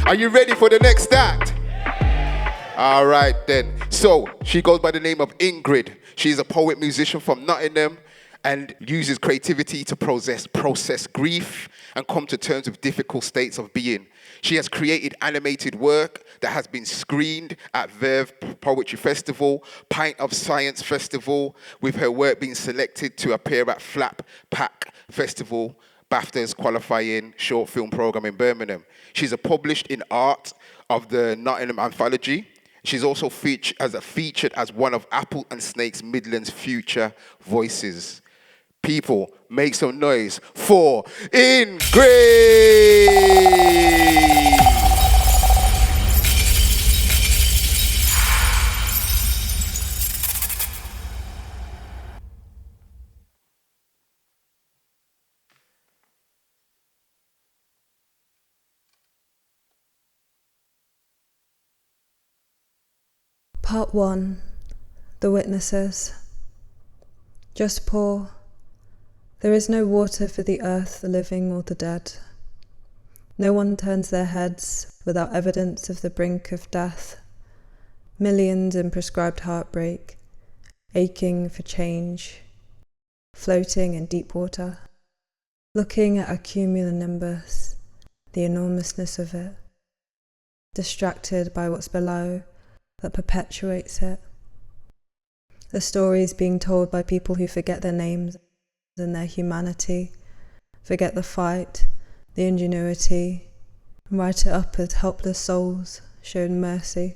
Are you ready for the next act? All right then. So she goes by the name of Ingrid. She's a poet musician from Nottingham and uses creativity to process grief and come to terms with difficult states of being. She has created animated work that has been screened at Verve Poetry Festival, Pint of Science Festival, with her work being selected to appear at Flatpack Festival, BAFTA's qualifying short film program in Birmingham. She's published in Art of the Nottingham anthology. She's also featured as one of Apple and Snake's Midlands future voices. People, make some noise for Ingrid! Part 1. The Witnesses. Just pour. There is no water for the earth, the living or the dead. No one turns their heads without evidence of the brink of death. Millions in prescribed heartbreak, aching for change, floating in deep water, looking at a cumulonimbus, the enormousness of it, distracted by what's below that perpetuates it. The stories being told by people who forget their names and their humanity, forget the fight, the ingenuity, and write it up as helpless souls shown mercy.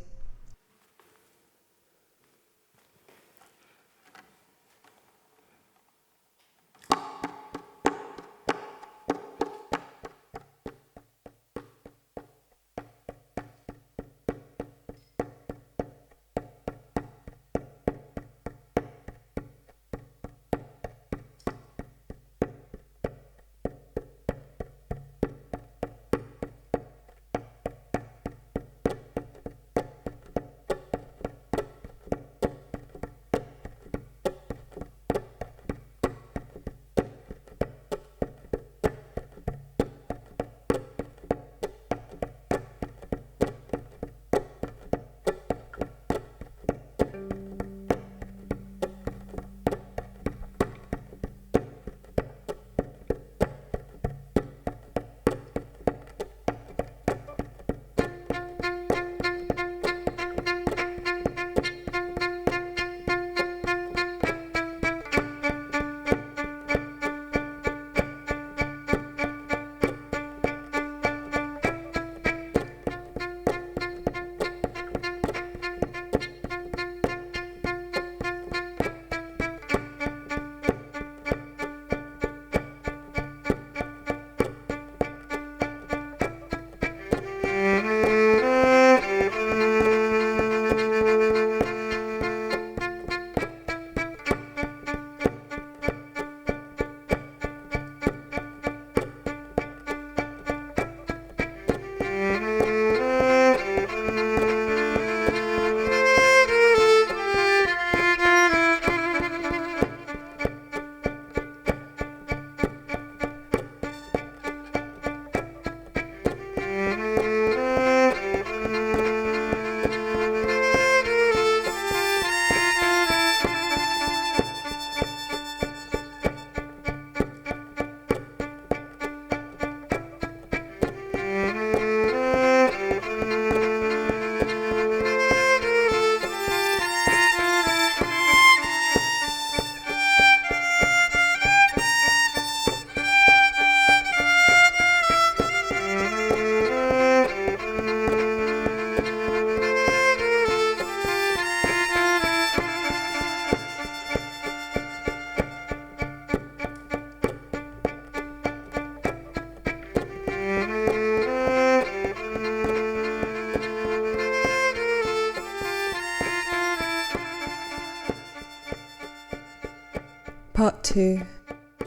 Part 2.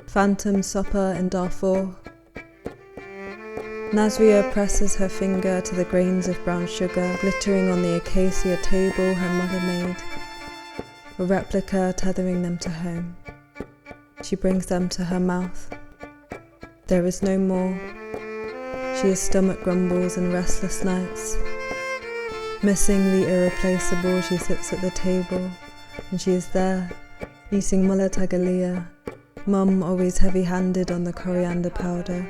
Phantom Supper in Darfur. Nazria presses her finger to the grains of brown sugar glittering on the acacia table her mother made, a replica tethering them to home. She brings them to her mouth. There is no more. She has stomach grumbles and restless nights. Missing the irreplaceable, she sits at the table, and she is there, eating mulla tagalia. Mum always heavy-handed on the coriander powder,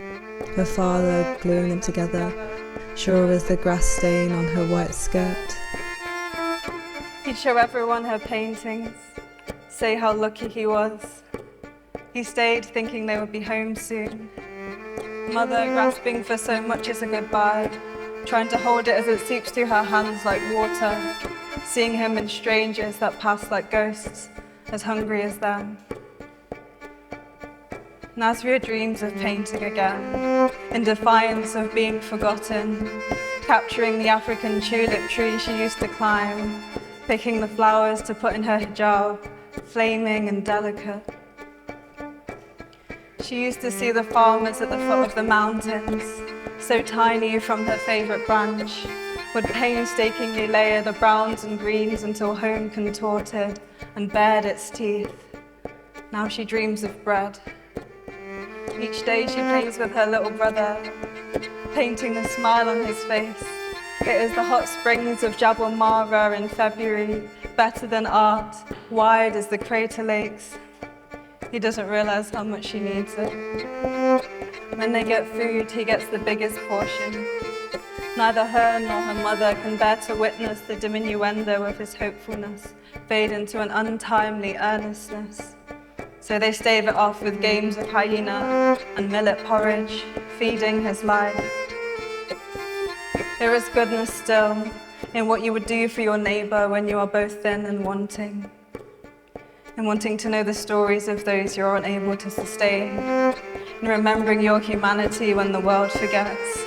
her father gluing them together, sure as the grass stain on her white skirt. He'd show everyone her paintings, say how lucky he was. He stayed thinking they would be home soon. Mother grasping for so much as a goodbye, trying to hold it as it seeps through her hands like water, seeing him and strangers that pass like ghosts, as hungry as them. Nasria dreams of painting again, in defiance of being forgotten, capturing the African tulip tree she used to climb, picking the flowers to put in her hijab, flaming and delicate. She used to see the farmers at the foot of the mountains, so tiny from her favourite branch, would painstakingly layer the browns and greens until home contorted and bared its teeth. Now she dreams of bread. Each day she plays with her little brother, painting the smile on his face. It is the hot springs of Jabal Mara in February, better than art, wide as the crater lakes. He doesn't realize how much she needs it. When they get food, he gets the biggest portion. Neither her nor her mother can bear to witness the diminuendo of his hopefulness fade into an untimely earnestness. So they stave it off with games of hyena and millet porridge, feeding his life. There is goodness still in what you would do for your neighbour when you are both thin and wanting to know the stories of those you're unable to sustain, and remembering your humanity when the world forgets.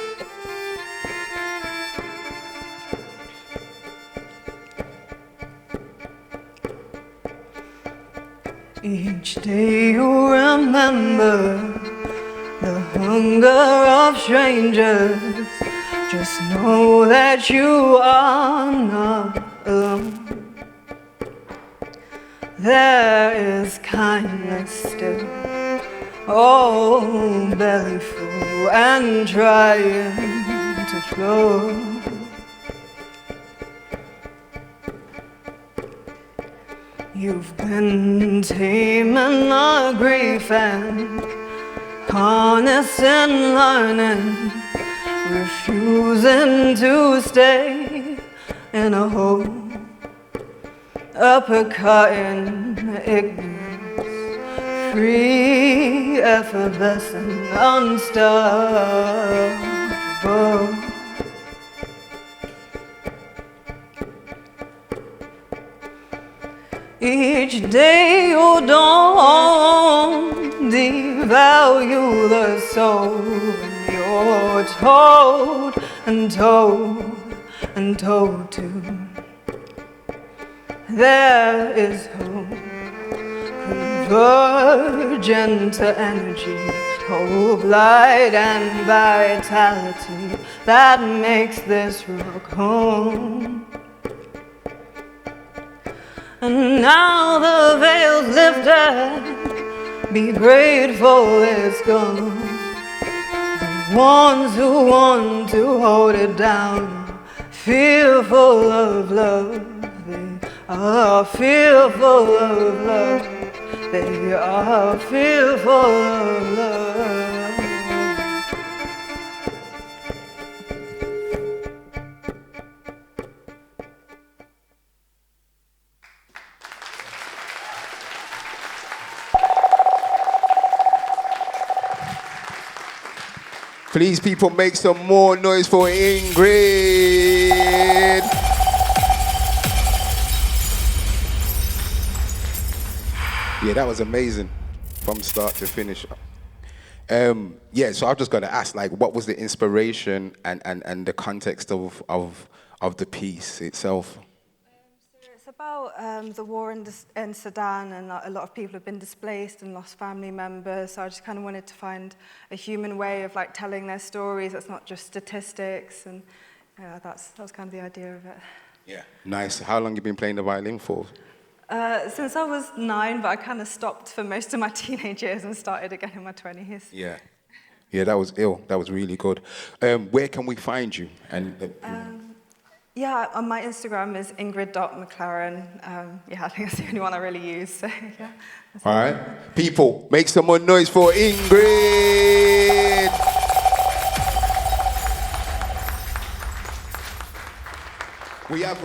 Each day you remember the hunger of strangers. Just know that you are not alone. There is kindness still, oh, belly full and trying to flow. You've been taming the grief and harnessing learning, refusing to stay in a hole, uppercutting ignorance, free, effervescent, unstoppable. Each day you don't devalue the soul, and you're told and told and told to. There is hope, convergent to energy, hope, light and vitality that makes this rock home. And now the veil's lifted, be grateful it's gone. The ones who want to hold it down, fearful of love, they are fearful of love, they are fearful of love. Please, people, make some more noise for Ingrid. Yeah, that was amazing from start to finish. Yeah, so I'm just going to ask, like, what was the inspiration and the context of the piece itself? It's about the war in Sudan, and a lot of people have been displaced and lost family members, so I just kind of wanted to find a human way of like telling their stories that's not just statistics, and yeah, that was kind of the idea of it. Yeah, nice. How long have you been playing the violin for? Since I was 9, but I kind of stopped for most of my teenage years and started again in my 20s. Yeah. Yeah, that was ill. That was really good. Where can we find you? And Yeah, on my Instagram is ingrid.mclaren. Yeah, I think that's the only one I really use. So, yeah. all right, people, make some more noise for Ingrid. We have